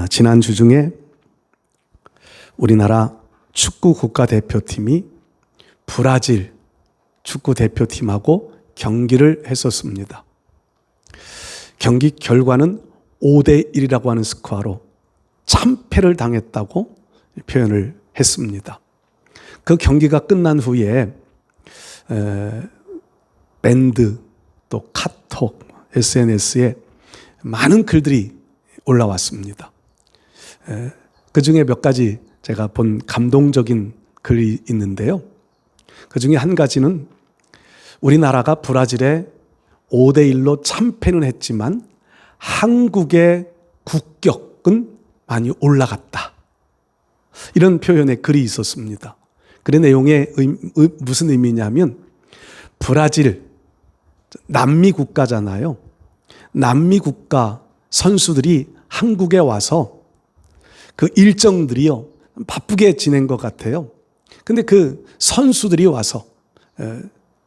지난주 중에 우리나라 축구 국가대표팀이 브라질 축구대표팀하고 경기를 했었습니다. 경기 결과는 5대1이라고 하는 스코어로 참패를 당했다고 표현을 했습니다. 그 경기가 끝난 후에 밴드 또 카톡, SNS에 많은 글들이 올라왔습니다. 그 중에 몇 가지 제가 본 감동적인 글이 있는데요. 그 중에 한 가지는 우리나라가 브라질에 5대1로 참패는 했지만 한국의 국격은 많이 올라갔다. 이런 표현의 글이 있었습니다. 그 내용에 무슨 의미냐면 브라질, 남미 국가잖아요. 남미 국가 선수들이 한국에 와서 그 일정들이요, 바쁘게 지낸 것 같아요. 근데 그 선수들이 와서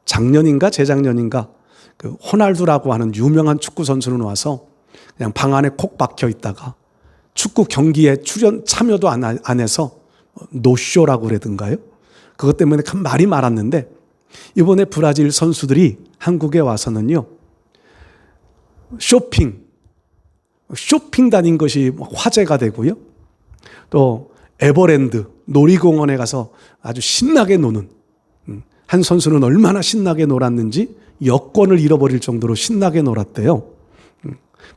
작년인가 재작년인가 그 호날두라고 하는 유명한 축구 선수는 와서 그냥 방 안에 콕 박혀 있다가 축구 경기에 참여도 안 해서 노쇼라고 그러던가요? 그것 때문에 참 말이 많았는데 이번에 브라질 선수들이 한국에 와서는요, 쇼핑 다닌 것이 화제가 되고요. 또 에버랜드 놀이공원에 가서 아주 신나게 노는, 한 선수는 얼마나 신나게 놀았는지 여권을 잃어버릴 정도로 신나게 놀았대요.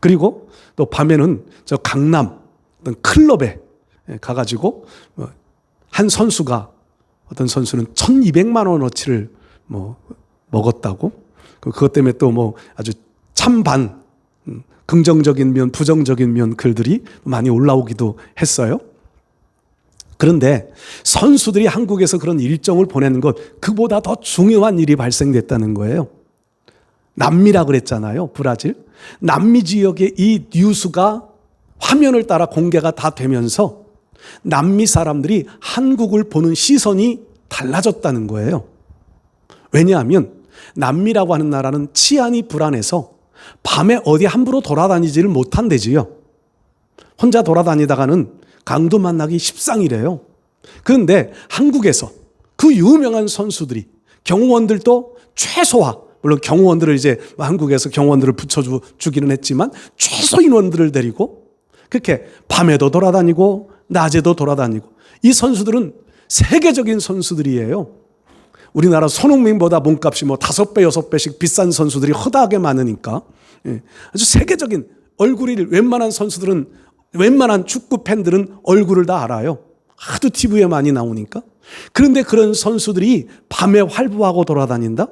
그리고 또 밤에는 저 강남 어떤 클럽에 가가지고 한 선수가, 어떤 선수는 1,200만 원어치를 먹었다고. 그것 때문에 또 아주 찬반, 긍정적인 면, 부정적인 면 글들이 많이 올라오기도 했어요. 그런데 선수들이 한국에서 그런 일정을 보내는 것, 그보다 더 중요한 일이 발생됐다는 거예요. 남미라 그랬잖아요, 브라질. 남미 지역의 이 뉴스가 화면을 따라 공개가 다 되면서 남미 사람들이 한국을 보는 시선이 달라졌다는 거예요. 왜냐하면 남미라고 하는 나라는 치안이 불안해서 밤에 어디 함부로 돌아다니지를 못한대지요. 혼자 돌아다니다가는 강도 만나기 십상이래요. 그런데 한국에서 그 유명한 선수들이, 경호원들도 최소화, 물론 경호원들을 이제 한국에서 경호원들을 붙여주기는 했지만 최소 인원들을 데리고 그렇게 밤에도 돌아다니고 낮에도 돌아다니고, 이 선수들은 세계적인 선수들이에요. 우리나라 손흥민보다 몸값이 5배, 6배씩 비싼 선수들이 허다하게 많으니까 아주 세계적인 얼굴이, 웬만한 선수들은, 웬만한 축구 팬들은 얼굴을 다 알아요. 하도 TV에 많이 나오니까. 그런데 그런 선수들이 밤에 활보하고 돌아다닌다?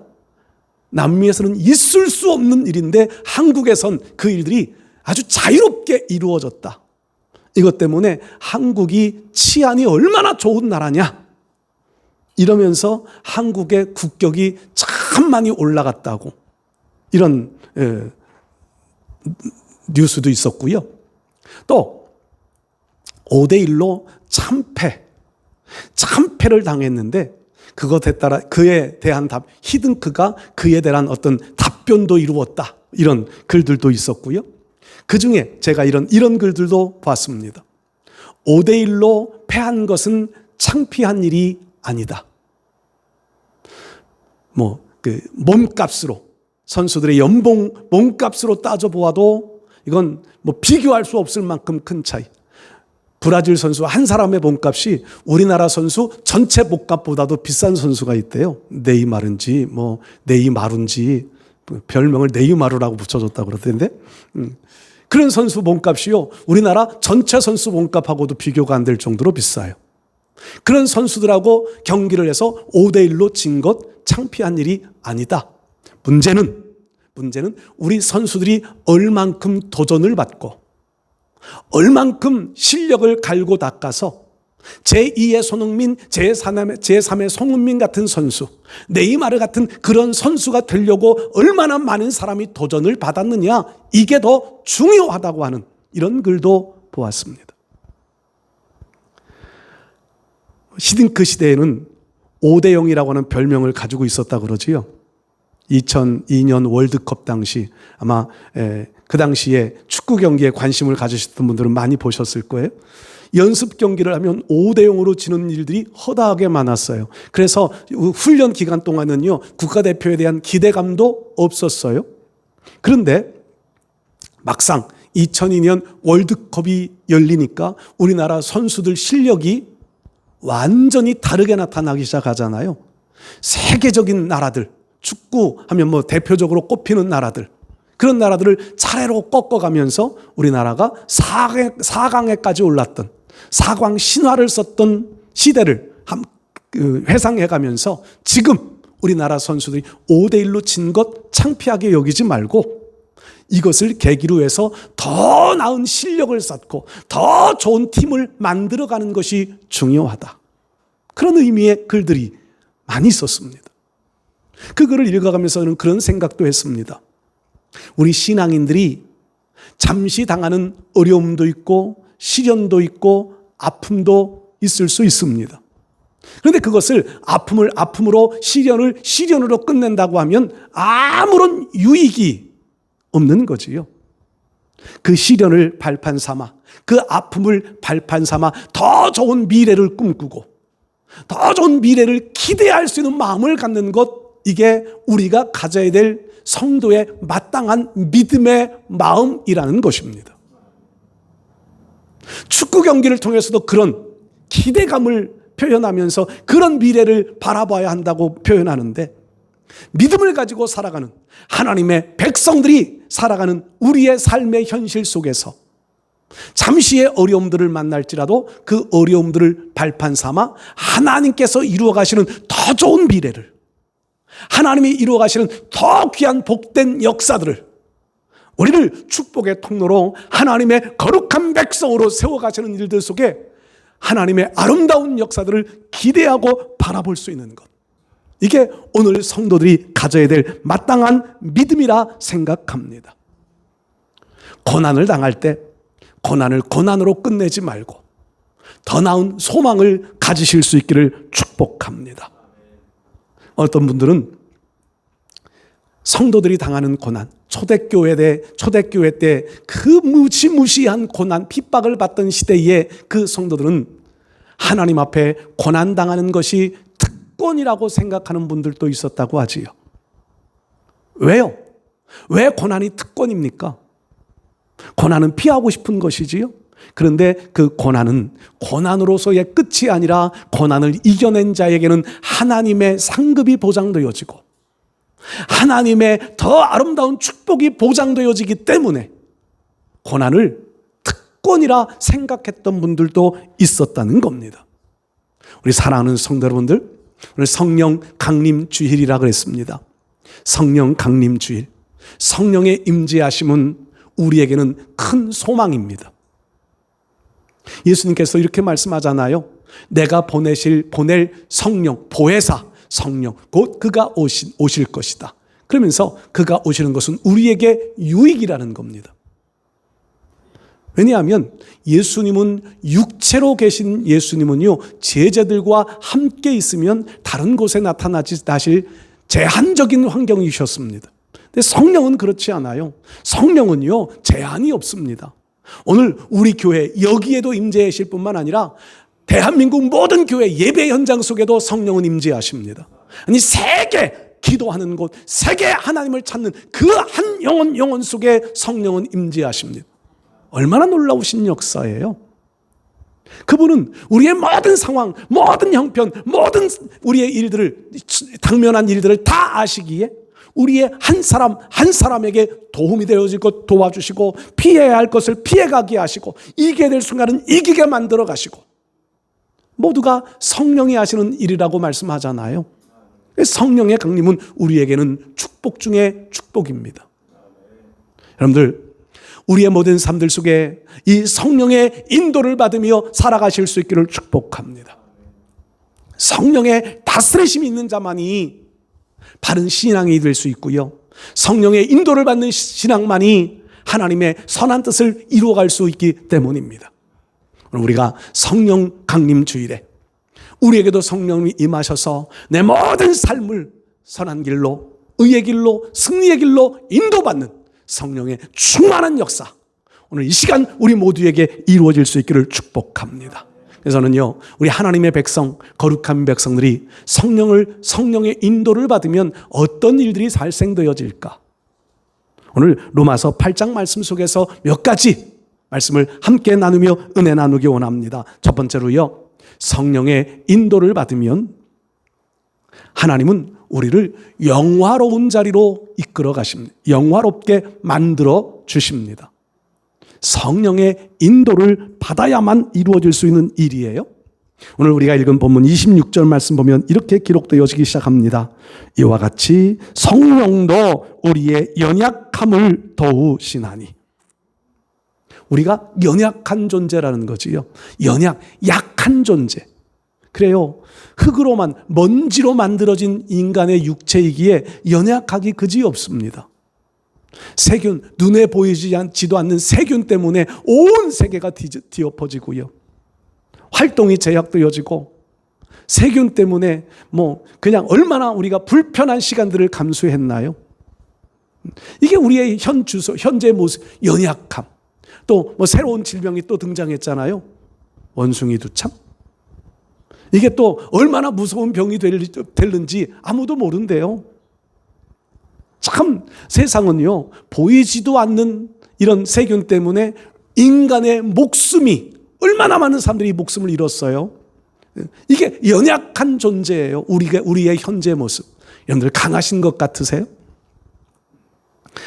남미에서는 있을 수 없는 일인데 한국에선 그 일들이 아주 자유롭게 이루어졌다. 이것 때문에 한국이 치안이 얼마나 좋은 나라냐, 이러면서 한국의 국격이 참 많이 올라갔다고, 이런 뉴스도 있었고요. 또 5대1로 참패를 당했는데 그것에 따라 그에 대한 히든크가 그에 대한 어떤 답변도 이루었다, 이런 글들도 있었고요. 그 중에 제가 이런 글들도 봤습니다. 5대1로 패한 것은 창피한 일이 아니다. 몸값으로, 선수들의 연봉 몸값으로 따져보아도 이건 비교할 수 없을 만큼 큰 차이. 브라질 선수 한 사람의 몸값이 우리나라 선수 전체 몸값보다도 비싼 선수가 있대요. 네이마르인지 네이마루인지 별명을 네이마루라고 붙여줬다고 그러던데, 그런 선수 몸값이요, 우리나라 전체 선수 몸값하고도 비교가 안 될 정도로 비싸요. 그런 선수들하고 경기를 해서 5대1로 진 것 창피한 일이 아니다. 문제는 우리 선수들이 얼만큼 도전을 받고 얼만큼 실력을 갈고 닦아서 제2의 손흥민, 제3의 손흥민 같은 선수, 네이마르 같은 그런 선수가 되려고 얼마나 많은 사람이 도전을 받았느냐, 이게 더 중요하다고 하는 이런 글도 보았습니다. 히딩크 시대에는 5대0이라고 하는 별명을 가지고 있었다 그러지요. 2002년 월드컵 당시 아마 그 당시에 축구 경기에 관심을 가지셨던 분들은 많이 보셨을 거예요. 연습 경기를 하면 5대0으로 지는 일들이 허다하게 많았어요. 그래서 훈련 기간 동안은요, 국가대표에 대한 기대감도 없었어요. 그런데 막상 2002년 월드컵이 열리니까 우리나라 선수들 실력이 완전히 다르게 나타나기 시작하잖아요. 세계적인 나라들, 축구 하면 뭐 대표적으로 꼽히는 나라들, 그런 나라들을 차례로 꺾어가면서 우리나라가 4강에까지 올랐던, 4강 신화를 썼던 시대를 회상해가면서 지금 우리나라 선수들이 5대1로 진 것 창피하게 여기지 말고 이것을 계기로 해서 더 나은 실력을 쌓고 더 좋은 팀을 만들어가는 것이 중요하다. 그런 의미의 글들이 많이 있었습니다. 그 글을 읽어가면서는 그런 생각도 했습니다. 우리 신앙인들이 잠시 당하는 어려움도 있고 시련도 있고 아픔도 있을 수 있습니다. 그런데 그것을 아픔을 아픔으로 시련을 시련으로 끝낸다고 하면 아무런 유익이 없는 거지요. 그 시련을 발판 삼아, 그 아픔을 발판 삼아 더 좋은 미래를 꿈꾸고 더 좋은 미래를 기대할 수 있는 마음을 갖는 것, 이게 우리가 가져야 될 성도의 마땅한 믿음의 마음이라는 것입니다. 축구 경기를 통해서도 그런 기대감을 표현하면서 그런 미래를 바라봐야 한다고 표현하는데, 믿음을 가지고 살아가는 하나님의 백성들이 살아가는 우리의 삶의 현실 속에서 잠시의 어려움들을 만날지라도 그 어려움들을 발판 삼아 하나님께서 이루어 가시는 더 좋은 미래를, 하나님이 이루어 가시는 더 귀한 복된 역사들을, 우리를 축복의 통로로 하나님의 거룩한 백성으로 세워가시는 일들 속에 하나님의 아름다운 역사들을 기대하고 바라볼 수 있는 것, 이게 오늘 성도들이 가져야 될 마땅한 믿음이라 생각합니다. 고난을 당할 때 고난을 고난으로 끝내지 말고 더 나은 소망을 가지실 수 있기를 축복합니다. 어떤 분들은 성도들이 당하는 고난, 초대교회 때 그 무시무시한 고난, 핍박을 받던 시대에 그 성도들은 하나님 앞에 고난 당하는 것이 특권이라고 생각하는 분들도 있었다고 하지요. 왜요? 왜 고난이 특권입니까? 고난은 피하고 싶은 것이지요. 그런데 그 고난은 고난으로서의 끝이 아니라 고난을 이겨낸 자에게는 하나님의 상급이 보장되어지고 하나님의 더 아름다운 축복이 보장되어지기 때문에 고난을 특권이라 생각했던 분들도 있었다는 겁니다. 우리 사랑하는 성도 여러분들, 오늘 성령 강림 주일이라 그랬습니다. 성령 강림 주일, 성령의 임재하심은 우리에게는 큰 소망입니다. 예수님께서 이렇게 말씀하잖아요. 내가 보낼 성령, 보혜사 성령, 곧 그가 오실 것이다. 그러면서 그가 오시는 것은 우리에게 유익이라는 겁니다. 왜냐하면 예수님은, 육체로 계신 예수님은요, 제자들과 함께 있으면 다른 곳에 나타나실 제한적인 환경이셨습니다. 근데 성령은 그렇지 않아요. 성령은요, 제한이 없습니다. 오늘 우리 교회 여기에도 임재하실 뿐만 아니라 대한민국 모든 교회 예배 현장 속에도 성령은 임재하십니다. 아니, 세계 기도하는 곳, 세계 하나님을 찾는 그 한 영혼 속에 성령은 임재하십니다. 얼마나 놀라우신 역사예요. 그분은 우리의 모든 상황, 모든 형편, 모든 우리의 일들을, 당면한 일들을 다 아시기에 우리의 한 사람 한 사람에게 도움이 되어지고 도와주시고, 피해야 할 것을 피해가게 하시고, 이기게 될 순간은 이기게 만들어 가시고, 모두가 성령이 하시는 일이라고 말씀하잖아요. 성령의 강림은 우리에게는 축복 중에 축복입니다. 여러분들, 우리의 모든 삶들 속에 이 성령의 인도를 받으며 살아가실 수 있기를 축복합니다. 성령의 다스리심이 있는 자만이 바른 신앙이 될 수 있고요, 성령의 인도를 받는 신앙만이 하나님의 선한 뜻을 이루어갈 수 있기 때문입니다. 우리가 성령 강림 주일에 우리에게도 성령이 임하셔서 내 모든 삶을 선한 길로, 의의 길로, 승리의 길로 인도받는 성령의 충만한 역사, 오늘 이 시간 우리 모두에게 이루어질 수 있기를 축복합니다. 그래서는요, 우리 하나님의 백성, 거룩한 백성들이 성령의 인도를 받으면 어떤 일들이 발생되어질까? 오늘 로마서 8장 말씀 속에서 몇 가지 말씀을 함께 나누며 은혜 나누기 원합니다. 첫 번째로요, 성령의 인도를 받으면 하나님은 우리를 영화로운 자리로 이끌어 가십니다. 영화롭게 만들어 주십니다. 성령의 인도를 받아야만 이루어질 수 있는 일이에요. 오늘 우리가 읽은 본문 26절 말씀 보면 이렇게 기록되어지기 시작합니다. 이와 같이 성령도 우리의 연약함을 도우시나니. 우리가 연약한 존재라는 거지요. 약한 존재. 그래요. 흙으로만, 먼지로 만들어진 인간의 육체이기에 연약하기 그지없습니다. 세균, 눈에 보이지도 않는 세균 때문에 온 세계가 뒤엎어지고요. 활동이 제약되어지고, 세균 때문에 그냥 얼마나 우리가 불편한 시간들을 감수했나요? 이게 우리의 현재 모습, 연약함. 또 새로운 질병이 또 등장했잖아요. 원숭이 두참. 이게 또 얼마나 무서운 병이 될는지 아무도 모른대요. 참 세상은요, 보이지도 않는 이런 세균 때문에 인간의 목숨이, 얼마나 많은 사람들이 목숨을 잃었어요. 이게 연약한 존재예요. 우리의 현재 모습. 여러분들 강하신 것 같으세요?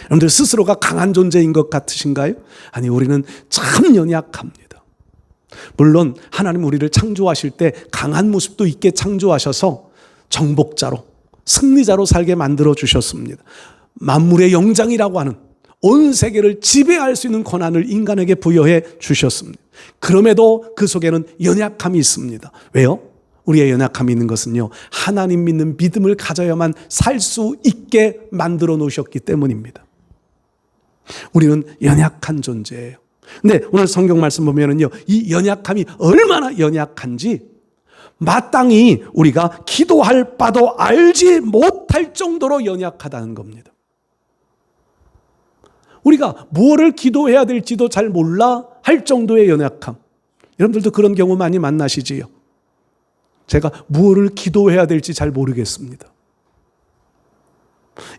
여러분들 스스로가 강한 존재인 것 같으신가요? 아니, 우리는 참 연약합니다. 물론 하나님 우리를 창조하실 때 강한 모습도 있게 창조하셔서 정복자로, 승리자로 살게 만들어 주셨습니다. 만물의 영장이라고 하는 온 세계를 지배할 수 있는 권한을 인간에게 부여해 주셨습니다. 그럼에도 그 속에는 연약함이 있습니다. 왜요? 우리의 연약함이 있는 것은요, 하나님 믿는 믿음을 가져야만 살 수 있게 만들어 놓으셨기 때문입니다. 우리는 연약한 존재예요. 근데 오늘 성경 말씀 보면은요, 이 연약함이 얼마나 연약한지 마땅히 우리가 기도할 바도 알지 못할 정도로 연약하다는 겁니다. 우리가 뭐를 기도해야 될지도 잘 몰라 할 정도의 연약함. 여러분들도 그런 경우 많이 만나시지요? 제가 무엇을 기도해야 될지 잘 모르겠습니다.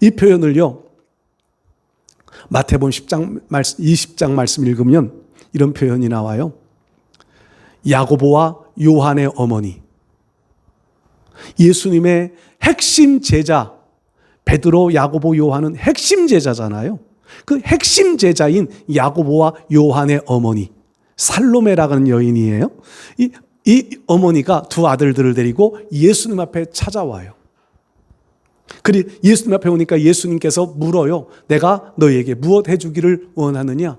이 표현을요, 마태복음 20장 말씀 읽으면 이런 표현이 나와요. 야고보와 요한의 어머니, 예수님의 핵심 제자, 베드로, 야고보, 요한은 핵심 제자잖아요. 그 핵심 제자인 야고보와 요한의 어머니, 살로메라는 여인이에요. 이 어머니가 두 아들들을 데리고 예수님 앞에 찾아와요. 그리고 예수님 앞에 오니까 예수님께서 물어요. 내가 너희에게 무엇 해주기를 원하느냐?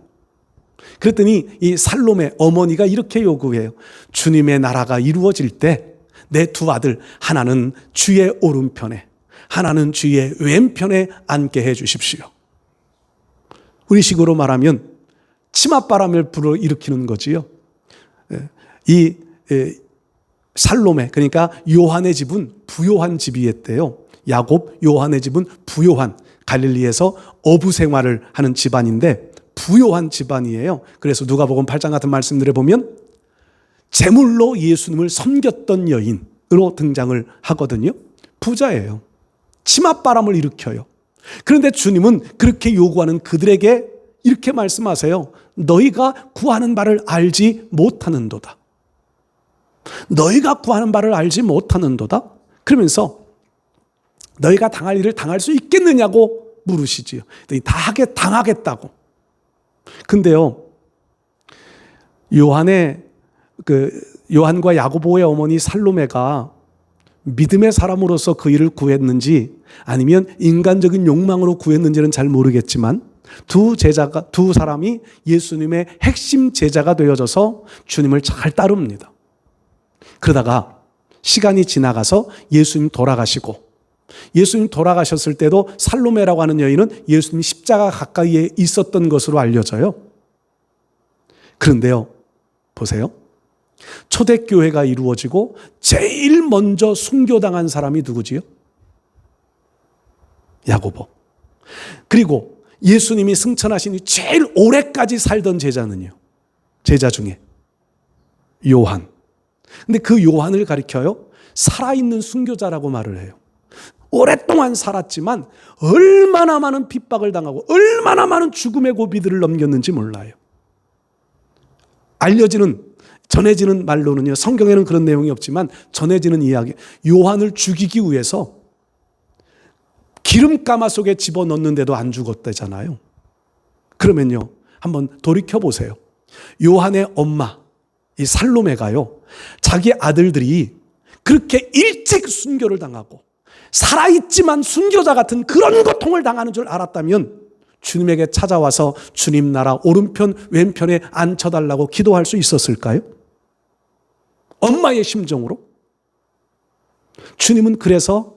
그랬더니 이 살로메 어머니가 이렇게 요구해요. 주님의 나라가 이루어질 때 내 두 아들, 하나는 주의 오른편에, 하나는 주의 왼편에 앉게 해 주십시오. 우리식으로 말하면 치맛바람을 불어일으키는 거지요. 이 살로메, 그러니까 요한의 집은 부요한 집이었대요. 야곱, 요한의 집은 부요한, 갈릴리에서 어부 생활을 하는 집안인데 부요한 집안이에요. 그래서 누가복음 8장 같은 말씀들에 보면 제물로 예수님을 섬겼던 여인으로 등장을 하거든요. 부자예요. 치맛바람을 일으켜요. 그런데 주님은 그렇게 요구하는 그들에게 이렇게 말씀하세요. 너희가 구하는 바를 알지 못하는도다. 너희가 구하는 바를 알지 못하는도다. 그러면서 너희가 당할 일을 당할 수 있겠느냐고 물으시지요. 당하겠다고. 근데요, 요한과 야고보의 어머니 살로메가 믿음의 사람으로서 그 일을 구했는지 아니면 인간적인 욕망으로 구했는지는 잘 모르겠지만 두 사람이 예수님의 핵심 제자가 되어져서 주님을 잘 따릅니다. 그러다가 시간이 지나가서 예수님 돌아가시고, 예수님 돌아가셨을 때도 살로메라고 하는 여인은 예수님 십자가 가까이에 있었던 것으로 알려져요. 그런데요, 보세요. 초대교회가 이루어지고 제일 먼저 순교당한 사람이 누구지요? 야고보. 그리고 예수님이 승천하신 제일 오래까지 살던 제자는요, 제자 중에 요한. 근데 그 요한을 가리켜요 살아있는 순교자라고 말을 해요. 오랫동안 살았지만 얼마나 많은 핍박을 당하고 얼마나 많은 죽음의 고비들을 넘겼는지 몰라요. 전해지는 말로는요, 성경에는 그런 내용이 없지만 전해지는 이야기, 요한을 죽이기 위해서 기름가마 속에 집어넣는데도 안 죽었다잖아요. 그러면요, 한번 돌이켜보세요. 요한의 엄마 이 살로메가요, 자기 아들들이 그렇게 일찍 순교를 당하고 살아있지만 순교자 같은 그런 고통을 당하는 줄 알았다면 주님에게 찾아와서 주님 나라 오른편 왼편에 앉혀달라고 기도할 수 있었을까요? 엄마의 심정으로. 주님은 그래서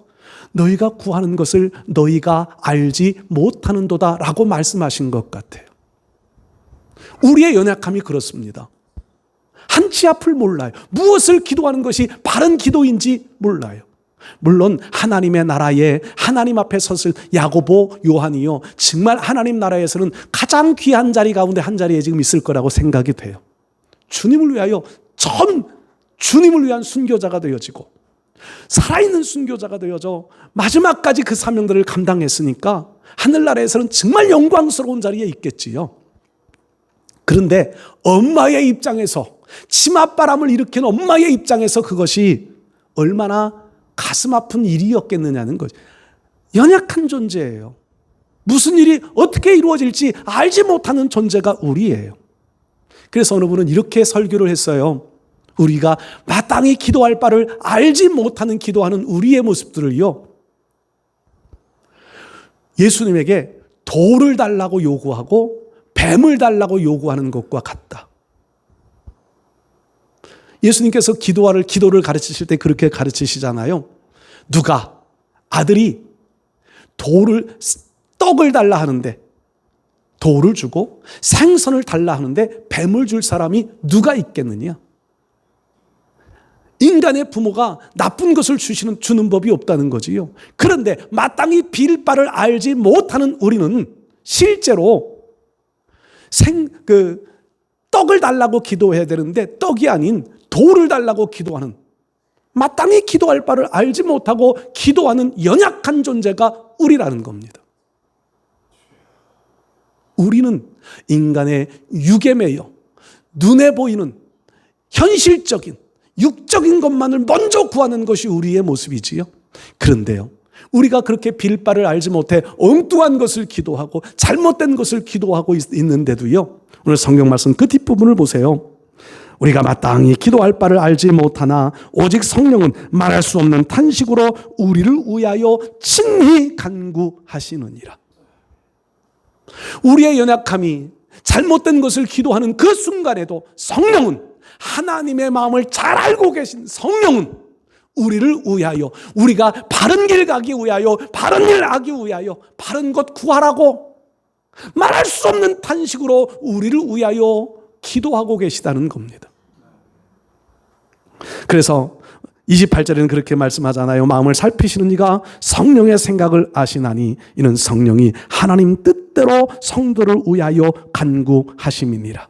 너희가 구하는 것을 너희가 알지 못하는도다 라고 말씀하신 것 같아요. 우리의 연약함이 그렇습니다. 한치 앞을 몰라요. 무엇을 기도하는 것이 바른 기도인지 몰라요. 물론 하나님의 나라에 하나님 앞에 섰을 야고보, 요한이요, 정말 하나님 나라에서는 가장 귀한 자리 가운데 한 자리에 지금 있을 거라고 생각이 돼요. 주님을 위하여 주님을 위한 순교자가 되어지고 살아있는 순교자가 되어져 마지막까지 그 사명들을 감당했으니까 하늘나라에서는 정말 영광스러운 자리에 있겠지요. 그런데 엄마의 입장에서, 치맛바람을 일으킨 엄마의 입장에서 그것이 얼마나 가슴 아픈 일이었겠느냐는 거죠. 연약한 존재예요. 무슨 일이 어떻게 이루어질지 알지 못하는 존재가 우리예요. 그래서 어느 분은 이렇게 설교를 했어요. 우리가 마땅히 기도할 바를 알지 못하는 기도하는 우리의 모습들을요, 예수님에게 돌을 달라고 요구하고 뱀을 달라고 요구하는 것과 같다. 예수님께서 기도를 가르치실 때 그렇게 가르치시잖아요. 누가 아들이 떡을 달라 하는데 돌을 주고 생선을 달라 하는데 뱀을 줄 사람이 누가 있겠느냐? 인간의 부모가 나쁜 것을 주는 법이 없다는 거지요. 그런데 마땅히 빌 바를 알지 못하는 우리는 실제로 떡을 달라고 기도해야 되는데 떡이 아닌 돌을 달라고 기도하는, 마땅히 기도할 바를 알지 못하고 기도하는 연약한 존재가 우리라는 겁니다. 우리는 인간의 육에 매여 눈에 보이는 현실적인 육적인 것만을 먼저 구하는 것이 우리의 모습이지요. 그런데요, 우리가 그렇게 빌 바를 알지 못해 엉뚱한 것을 기도하고 잘못된 것을 기도하고 있는데도요, 오늘 성경 말씀 그 뒷부분을 보세요. 우리가 마땅히 기도할 바를 알지 못하나 오직 성령은 말할 수 없는 탄식으로 우리를 위하여 친히 간구하시느니라. 우리의 연약함이 잘못된 것을 기도하는 그 순간에도 성령은, 하나님의 마음을 잘 알고 계신 성령은 우리를 위하여, 우리가 바른 길 가기 위하여, 바른 일 하기 위하여, 바른 것 구하라고 말할 수 없는 탄식으로 우리를 위하여 기도하고 계시다는 겁니다. 그래서 28절에는 그렇게 말씀하잖아요. 마음을 살피시는 이가 성령의 생각을 아시나니 이는 성령이 하나님 뜻대로 성도를 위하여 간구하심이니라.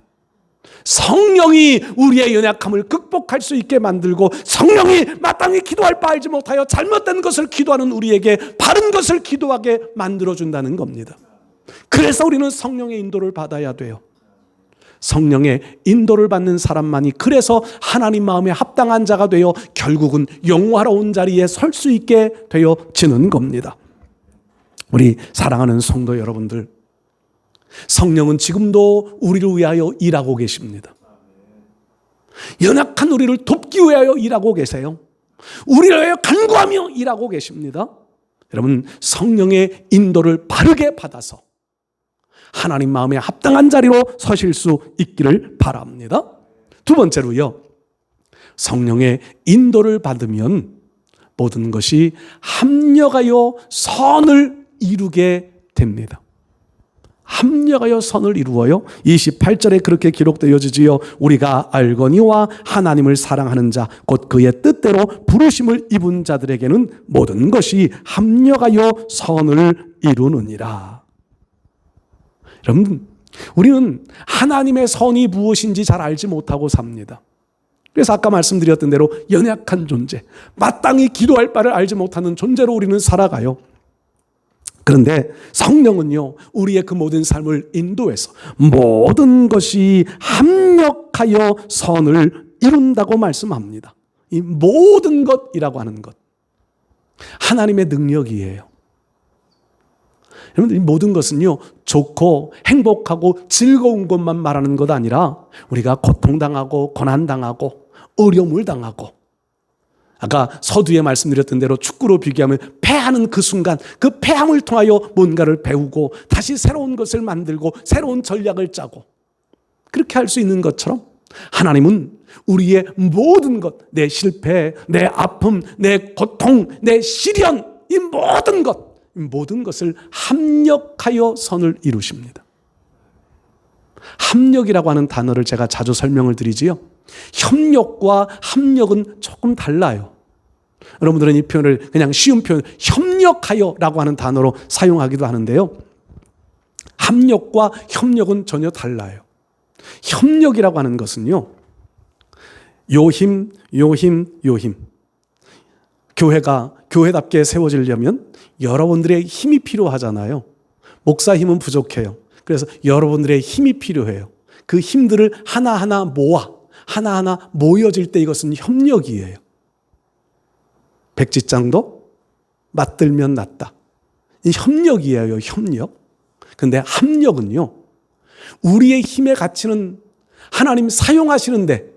성령이 우리의 연약함을 극복할 수 있게 만들고, 성령이 마땅히 기도할 바 알지 못하여 잘못된 것을 기도하는 우리에게 바른 것을 기도하게 만들어준다는 겁니다. 그래서 우리는 성령의 인도를 받아야 돼요. 성령의 인도를 받는 사람만이 그래서 하나님 마음에 합당한 자가 되어 결국은 영화로운 자리에 설 수 있게 되어지는 겁니다. 우리 사랑하는 성도 여러분들, 성령은 지금도 우리를 위하여 일하고 계십니다. 연약한 우리를 돕기 위하여 일하고 계세요. 우리를 위하여 간구하며 일하고 계십니다. 여러분, 성령의 인도를 바르게 받아서 하나님 마음에 합당한 자리로 서실 수 있기를 바랍니다. 두 번째로요, 성령의 인도를 받으면 모든 것이 합력하여 선을 이루게 됩니다. 합력하여 선을 이루어요. 28절에 그렇게 기록되어지지요. 우리가 알거니와 하나님을 사랑하는 자 곧 그의 뜻대로 부르심을 입은 자들에게는 모든 것이 합력하여 선을 이루느니라. 여러분, 우리는 하나님의 선이 무엇인지 잘 알지 못하고 삽니다. 그래서 아까 말씀드렸던 대로 연약한 존재, 마땅히 기도할 바를 알지 못하는 존재로 우리는 살아가요. 그런데 성령은요, 우리의 그 모든 삶을 인도해서 모든 것이 합력하여 선을 이룬다고 말씀합니다. 이 모든 것이라고 하는 것, 하나님의 능력이에요. 여러분, 이 모든 것은요, 좋고 행복하고 즐거운 것만 말하는 것 아니라 우리가 고통당하고 고난당하고 어려움을 당하고, 아까 서두에 말씀드렸던 대로 축구로 비교하면 패하는 그 순간, 그 패함을 통하여 뭔가를 배우고 다시 새로운 것을 만들고 새로운 전략을 짜고, 그렇게 할 수 있는 것처럼 하나님은 우리의 모든 것, 내 실패, 내 아픔, 내 고통, 내 시련, 이 모든 것을 합력하여 선을 이루십니다. 합력이라고 하는 단어를 제가 자주 설명을 드리지요. 협력과 합력은 조금 달라요. 여러분들은 이 표현을 그냥 쉬운 표현, 협력하여라고 하는 단어로 사용하기도 하는데요. 합력과 협력은 전혀 달라요. 협력이라고 하는 것은요, 요힘. 교회가 교회답게 세워지려면 여러분들의 힘이 필요하잖아요. 목사 힘은 부족해요. 그래서 여러분들의 힘이 필요해요. 그 힘들을 하나하나 모여질 때 이것은 협력이에요. 백지장도 맞들면 낫다. 이 협력이에요, 협력. 그런데 합력은요, 우리의 힘의 가치는 하나님 사용하시는데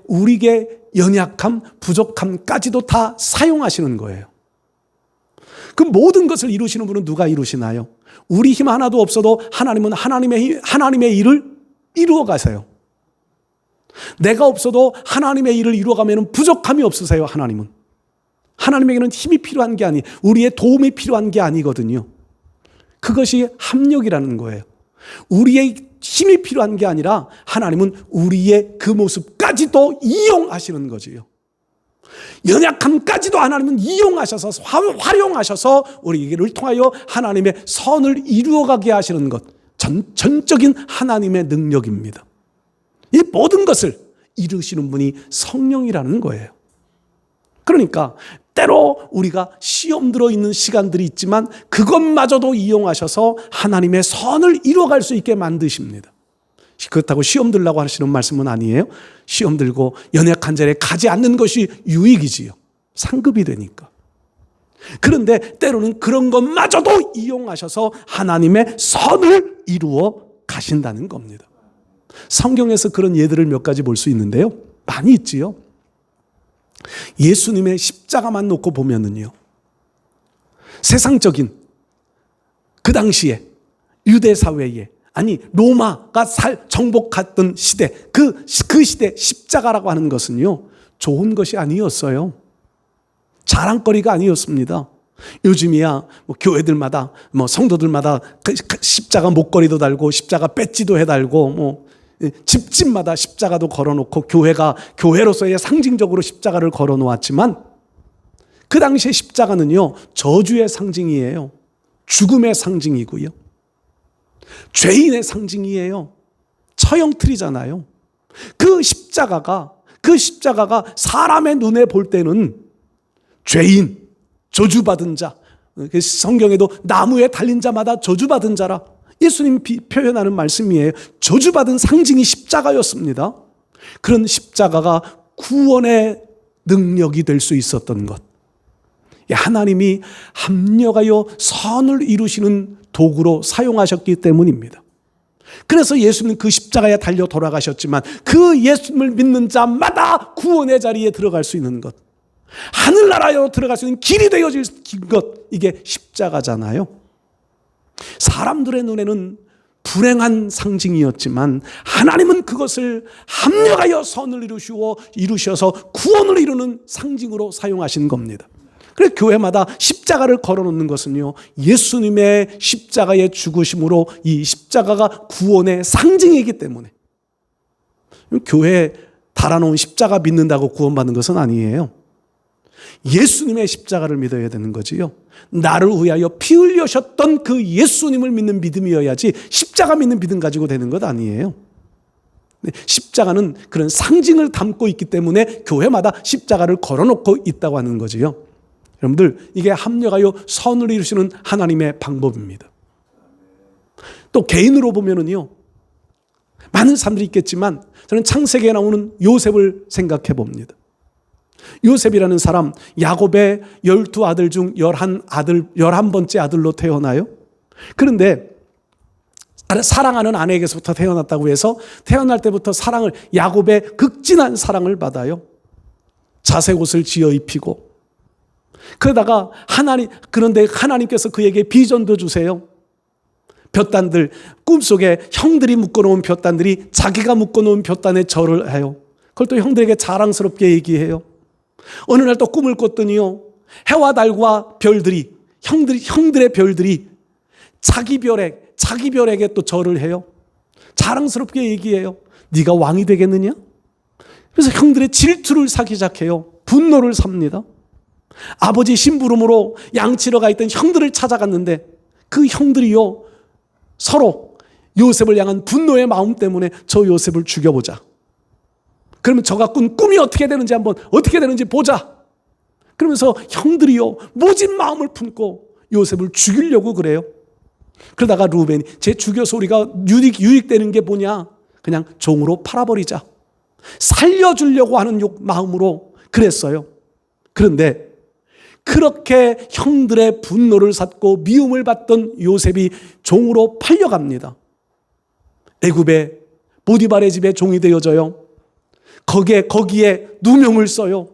우리의 연약함, 부족함까지도 다 사용하시는 거예요. 그 모든 것을 이루시는 분은 누가 이루시나요? 우리 힘 하나도 없어도 하나님은 하나님의 일을 이루어 가세요. 내가 없어도 하나님의 일을 이루어가면 부족함이 없으세요. 하나님에게는 힘이 필요한 게 우리의 도움이 필요한 게 아니거든요. 그것이 합력이라는 거예요. 우리의 힘이 필요한 게 아니라 하나님은 우리의 그 모습까지도 이용하시는 거지요. 연약함까지도 하나님은 이용하셔서 활용하셔서 우리를 통하여 하나님의 선을 이루어가게 하시는 것, 전적인 하나님의 능력입니다. 이 모든 것을 이루시는 분이 성령이라는 거예요. 그러니까 때로 우리가 시험 들어있는 시간들이 있지만 그것마저도 이용하셔서 하나님의 선을 이루어갈 수 있게 만드십니다. 그렇다고 시험 들라고 하시는 말씀은 아니에요. 시험 들고 연약한 자리에 가지 않는 것이 유익이지요. 상급이 되니까. 그런데 때로는 그런 것마저도 이용하셔서 하나님의 선을 이루어 가신다는 겁니다. 성경에서 그런 예들을 몇 가지 볼 수 있는데요. 많이 있지요. 예수님의 십자가만 놓고 보면은요, 세상적인 그 당시에 유대 사회에, 로마가 정복했던 시대, 그 시대 십자가라고 하는 것은요, 좋은 것이 아니었어요. 자랑거리가 아니었습니다. 요즘이야 교회들마다 성도들마다 십자가 목걸이도 달고 십자가 배지도 해달고 집집마다 십자가도 걸어놓고 교회로서의 상징적으로 십자가를 걸어놓았지만, 그 당시의 십자가는요, 저주의 상징이에요. 죽음의 상징이고요, 죄인의 상징이에요. 처형틀이잖아요. 그 십자가가 사람의 눈에 볼 때는 죄인, 저주받은 자, 성경에도 나무에 달린 자마다 저주받은 자라, 예수님 표현하는 말씀이에요. 저주받은 상징이 십자가였습니다. 그런 십자가가 구원의 능력이 될 수 있었던 것, 하나님이 합력하여 선을 이루시는 도구로 사용하셨기 때문입니다. 그래서 예수님은 그 십자가에 달려 돌아가셨지만 그 예수님을 믿는 자마다 구원의 자리에 들어갈 수 있는 것, 하늘나라로 들어갈 수 있는 길이 되어질 것, 이게 십자가잖아요. 사람들의 눈에는 불행한 상징이었지만 하나님은 그것을 합력하여 선을 이루셔서 구원을 이루는 상징으로 사용하신 겁니다. 그래서 교회마다 십자가를 걸어놓는 것은요, 예수님의 십자가의 죽으심으로 이 십자가가 구원의 상징이기 때문에, 교회에 달아놓은 십자가 믿는다고 구원받는 것은 아니에요. 예수님의 십자가를 믿어야 되는 거지요. 나를 위하여 피 흘리셨던 그 예수님을 믿는 믿음이어야지 십자가 믿는 믿음 가지고 되는 것 아니에요. 십자가는 그런 상징을 담고 있기 때문에 교회마다 십자가를 걸어놓고 있다고 하는 거지요. 여러분들, 이게 합력하여 선을 이루시는 하나님의 방법입니다. 또 개인으로 보면은요, 많은 사람들이 있겠지만 저는 창세기에 나오는 요셉을 생각해 봅니다. 요셉이라는 사람, 야곱의 12아들 중 11번째 아들로 태어나요. 그런데 사랑하는 아내에게서부터 태어났다고 해서 태어날 때부터 야곱의 극진한 사랑을 받아요. 자색 옷을 지어 입히고. 그러다가 그런데 하나님께서 그에게 비전도 주세요. 볕단들, 꿈속에 형들이 묶어놓은 볕단들이 자기가 묶어놓은 볕단에 절을 해요. 그걸 또 형들에게 자랑스럽게 얘기해요. 어느 날 또 꿈을 꿨더니요, 해와 달과 별들이, 형들의 별들이 자기 별에게 또 절을 해요. 자랑스럽게 얘기해요. 네가 왕이 되겠느냐? 그래서 형들의 질투를 사기 시작해요. 분노를 삽니다. 아버지 심부름으로 양치러 가 있던 형들을 찾아갔는데 그 형들이요, 서로 요셉을 향한 분노의 마음 때문에 저 요셉을 죽여보자. 그러면 저가 꾼 꿈이 어떻게 되는지 보자. 그러면서 형들이요, 모진 마음을 품고 요셉을 죽이려고 그래요. 그러다가 루벤이 제 죽여서 우리가 유익되는 게 뭐냐? 그냥 종으로 팔아버리자. 살려주려고 하는 마음으로 그랬어요. 그런데 그렇게 형들의 분노를 샀고 미움을 받던 요셉이 종으로 팔려갑니다. 애굽의 보디발의 집에 종이 되어져요. 거기에 누명을 써요.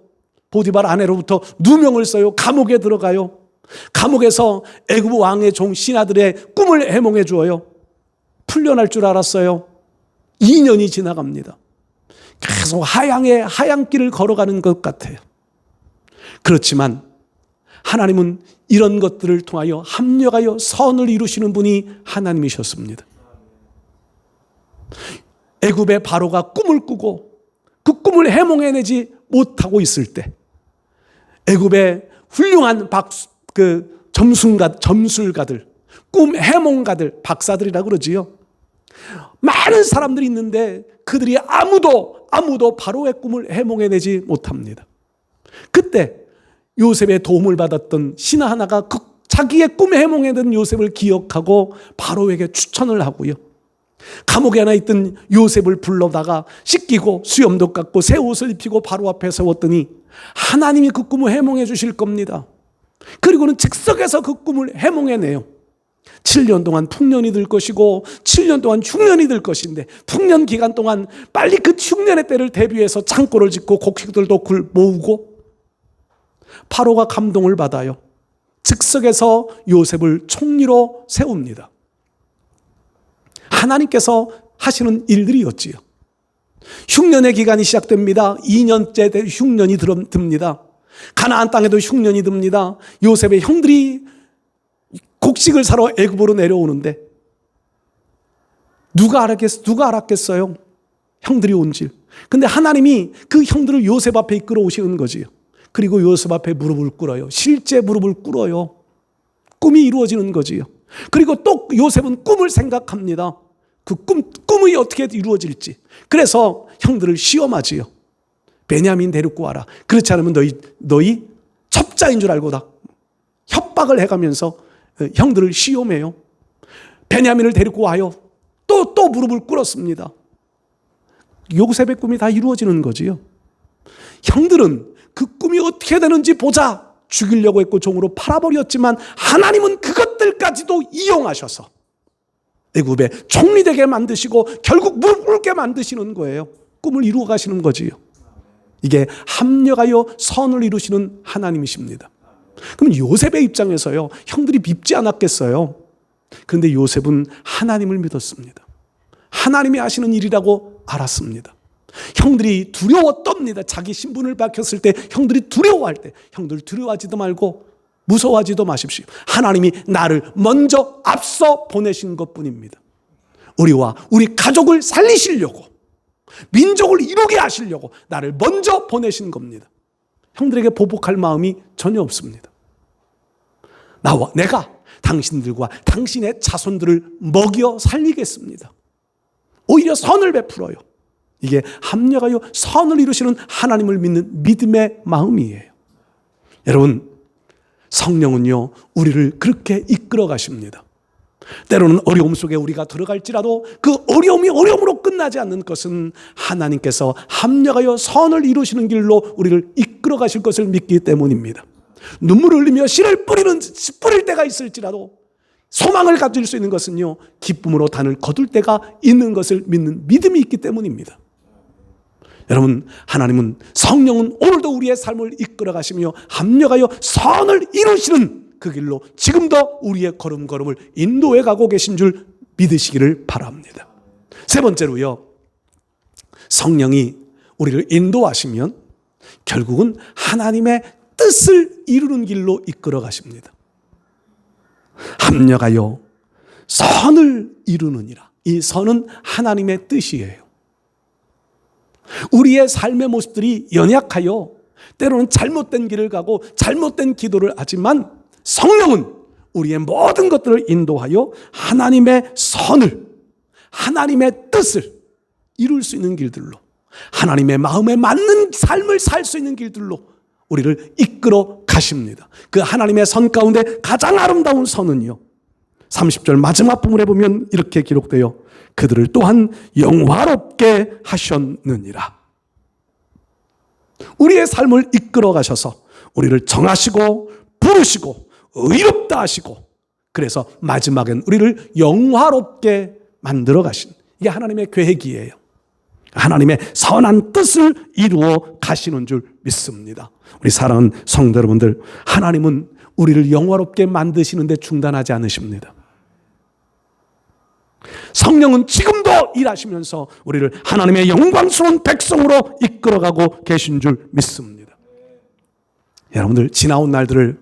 보디발 아내로부터 누명을 써요. 감옥에 들어가요. 감옥에서 애굽 왕의 종 신하들의 꿈을 해몽해 주어요. 풀려날 줄 알았어요. 2년이 지나갑니다. 계속 하얀 길을 걸어가는 것 같아요. 그렇지만 하나님은 이런 것들을 통하여 합력하여 선을 이루시는 분이 하나님이셨습니다. 애굽의 바로가 꿈을 꾸고 그 꿈을 해몽해내지 못하고 있을 때 애굽의 훌륭한 점술가들, 꿈 해몽가들, 박사들이라고 그러지요. 많은 사람들이 있는데 그들이 아무도 바로의 꿈을 해몽해내지 못합니다. 그때 요셉의 도움을 받았던 신하 하나가 자기의 꿈에 해몽해낸 요셉을 기억하고 바로에게 추천을 하고요. 감옥에 하나 있던 요셉을 불러다가 씻기고 수염도 깎고 새 옷을 입히고 바로 앞에 세웠더니 하나님이 그 꿈을 해몽해 주실 겁니다. 그리고는 즉석에서 그 꿈을 해몽해내요. 7년 동안 풍년이 들 것이고 7년 동안 흉년이 들 것인데 풍년 기간 동안 빨리 그 흉년의 때를 대비해서 창고를 짓고 곡식들도 모으고 바로가 감동을 받아요. 즉석에서 요셉을 총리로 세웁니다. 하나님께서 하시는 일들이었지요. 흉년의 기간이 시작됩니다. 2년째 흉년이 듭니다. 가나안 땅에도 흉년이 듭니다. 요셉의 형들이 곡식을 사러 애굽으로 내려오는데 누가 알았겠어요? 형들이 온지. 근데 하나님이 그 형들을 요셉 앞에 이끌어 오시는 거지요. 그리고 요셉 앞에 무릎을 꿇어요. 실제 무릎을 꿇어요. 꿈이 이루어지는 거지요. 그리고 또 요셉은 꿈을 생각합니다. 그 꿈이 어떻게 이루어질지. 그래서 형들을 시험하지요. 베냐민 데리고 와라. 그렇지 않으면 너희 첩자인 줄 알고다. 협박을 해가면서 형들을 시험해요. 베냐민을 데리고 와요. 또 무릎을 꿇었습니다. 요셉의 꿈이 다 이루어지는 거지요. 형들은 그 꿈이 어떻게 되는지 보자. 죽이려고 했고 종으로 팔아버렸지만 하나님은 그것들까지도 이용하셔서 애굽의 총리 되게 만드시고 결국 무릎 꿇게 만드시는 거예요. 꿈을 이루어 가시는 거지요. 이게 합력하여 선을 이루시는 하나님이십니다. 그럼 요셉의 입장에서요, 형들이 밉지 않았겠어요? 그런데 요셉은 하나님을 믿었습니다. 하나님이 하시는 일이라고 알았습니다. 형들이 두려워 떱니다. 자기 신분을 밝혔을 때 형들이 두려워할 때 형들 두려워하지도 말고 무서워하지도 마십시오. 하나님이 나를 먼저 앞서 보내신 것뿐입니다. 우리와 우리 가족을 살리시려고, 민족을 이루게 하시려고 나를 먼저 보내신 겁니다. 형들에게 보복할 마음이 전혀 없습니다. 내가 당신들과 당신의 자손들을 먹여 살리겠습니다. 오히려 선을 베풀어요. 이게 합력하여 선을 이루시는 하나님을 믿는 믿음의 마음이에요. 여러분, 성령은요, 우리를 그렇게 이끌어 가십니다. 때로는 어려움 속에 우리가 들어갈지라도 그 어려움이 어려움으로 끝나지 않는 것은 하나님께서 합력하여 선을 이루시는 길로 우리를 이끌어 가실 것을 믿기 때문입니다. 눈물을 흘리며 씨를 뿌릴 때가 있을지라도 소망을 가질 수 있는 것은요, 기쁨으로 단을 거둘 때가 있는 것을 믿는 믿음이 있기 때문입니다. 여러분, 하나님은, 성령은 오늘도 우리의 삶을 이끌어 가시며 합력하여 선을 이루시는 그 길로 지금도 우리의 걸음걸음을 인도해 가고 계신 줄 믿으시기를 바랍니다. 세 번째로요, 성령이 우리를 인도하시면 결국은 하나님의 뜻을 이루는 길로 이끌어 가십니다. 합력하여 선을 이루느니라. 이 선은 하나님의 뜻이에요. 우리의 삶의 모습들이 연약하여 때로는 잘못된 길을 가고 잘못된 기도를 하지만 성령은 우리의 모든 것들을 인도하여 하나님의 선을, 하나님의 뜻을 이룰 수 있는 길들로, 하나님의 마음에 맞는 삶을 살 수 있는 길들로 우리를 이끌어 가십니다. 그 하나님의 선 가운데 가장 아름다운 선은요, 30절 마지막 부분에 보면 이렇게 기록되어 그들을 또한 영화롭게 하셨느니라. 우리의 삶을 이끌어 가셔서 우리를 정하시고 부르시고 의롭다 하시고, 그래서 마지막엔 우리를 영화롭게 만들어 가신, 이게 하나님의 계획이에요. 하나님의 선한 뜻을 이루어 가시는 줄 믿습니다. 우리 사랑하는 성도 여러분들, 하나님은 우리를 영화롭게 만드시는데 중단하지 않으십니다. 성령은 지금도 일하시면서 우리를 하나님의 영광스러운 백성으로 이끌어가고 계신 줄 믿습니다. 여러분들, 지나온 날들을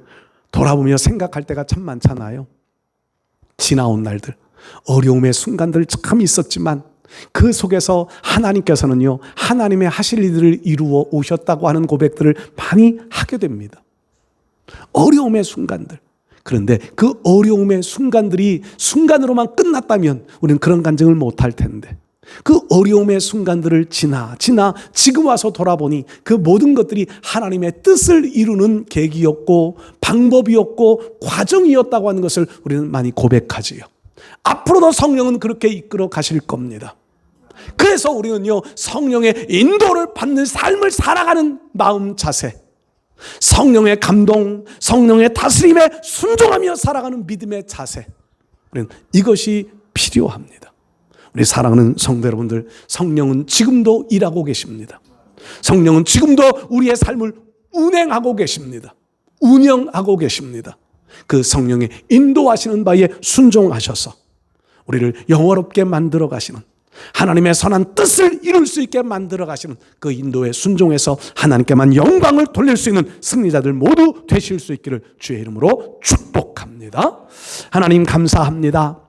돌아보며 생각할 때가 참 많잖아요. 지나온 날들, 어려움의 순간들 참 있었지만 그 속에서 하나님께서는요, 하나님의 하실 일들을 이루어 오셨다고 하는 고백들을 많이 하게 됩니다. 어려움의 순간들. 그런데 그 어려움의 순간들이 순간으로만 끝났다면 우리는 그런 간증을 못할 텐데, 그 어려움의 순간들을 지나 지금 와서 돌아보니 그 모든 것들이 하나님의 뜻을 이루는 계기였고 방법이었고 과정이었다고 하는 것을 우리는 많이 고백하지요. 앞으로도 성령은 그렇게 이끌어 가실 겁니다. 그래서 우리는요, 성령의 인도를 받는 삶을 살아가는 마음 자세, 성령의 감동, 성령의 다스림에 순종하며 살아가는 믿음의 자세, 우리는 이것이 필요합니다. 우리 사랑하는 성도 여러분들, 성령은 지금도 일하고 계십니다. 성령은 지금도 우리의 삶을 운행하고 계십니다. 운영하고 계십니다. 그 성령의 인도하시는 바에 순종하셔서 우리를 영화롭게 만들어 가시는, 하나님의 선한 뜻을 이룰 수 있게 만들어 가시는 그 인도에 순종해서 하나님께만 영광을 돌릴 수 있는 승리자들 모두 되실 수 있기를 주의 이름으로 축복합니다. 하나님 감사합니다.